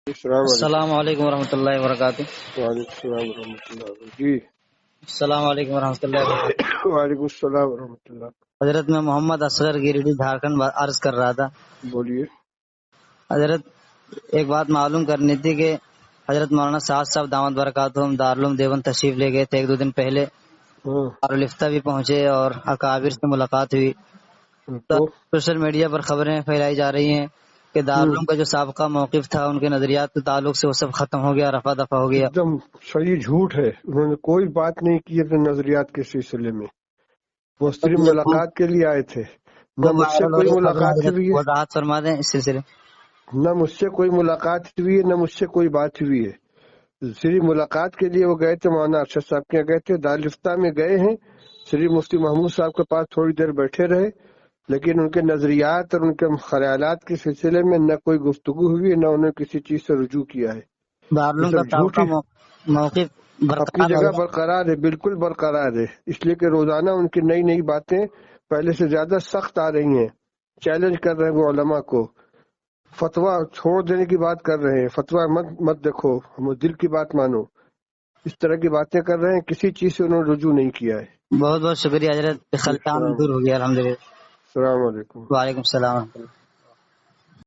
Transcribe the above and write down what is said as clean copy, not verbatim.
السلام علیکم۔ السلام علیکم ورحمۃ اللہ وبرکاتہ۔ وعلیکم السلام ورحمۃ اللہ۔ جی السلام علیکم ورحمۃ اللہ وبرکاتہ۔ وعلیکم السلام ورحمۃ اللہ۔ حضرت میں محمد اصغر گریڈی جھارکھنڈ عرض کر رہا تھا۔ بولیے۔ حضرت ایک بات معلوم کرنی تھی کہ حضرت مولانا سعد صاحب دامت برکاتہم دارالعلوم دیوبند تشریف لے گئے تھے، ایک دو دن پہلے دارالفتہ بھی پہنچے اور اکابر سے ملاقات ہوئی۔ تو سوشل میڈیا پر خبریں پھیلائی جا رہی ہیں کہ دارالعلوم کا جو سابقہ موقف تھا ان کے نظریات کے تعلق سے وہ سب ختم ہو گیا، رفع دفع ہو گیا۔ ایک دم صحیح جھوٹ ہے، انہوں نے کوئی بات نہیں کی اپنے نظریات کے سلسلے میں، وہ صرف ملاقات کے لیے آئے تھے، نہ مجھ سے کوئی ملاقات ہوئی ہے، وضاحت فرما دیں اس سلسلے۔ نہ مجھ سے کوئی ملاقات ہوئی ہے، نہ مجھ سے کوئی بات ہوئی ہے۔ صرف ملاقات کے لیے وہ گئے تھے، مولانا ارشد صاحب کے یہاں گئے تھے، دارالفتہ میں گئے ہیں، صرف مفتی محمود صاحب کے پاس تھوڑی دیر بیٹھے رہے، لیکن ان کے نظریات اور ان کے خیالات کے سلسلے میں نہ کوئی گفتگو ہوئی، نہ انہوں نے کسی چیز سے رجوع کیا ہے۔ دارالعلوم کا سابقہ موقف اپنی جگہ برقرار ہے، بالکل برقرار ہے، اس لیے کہ روزانہ ان کی نئی نئی باتیں پہلے سے زیادہ سخت آ رہی ہیں، چیلنج کر رہے ہیں وہ علماء کو، فتویٰ چھوڑ دینے کی بات کر رہے ہیں، فتویٰ مت دیکھو، ہم دل کی بات مانو، اس طرح کی باتیں کر رہے ہیں، کسی چیز سے انہوں نے رجوع نہیں کیا ہے۔ بہت بہت شکریہ حضرت، خلطان دور ہو گیا الحمدللہ۔ السلام علیکم۔ وعلیکم السلام ورحمۃ اللہ۔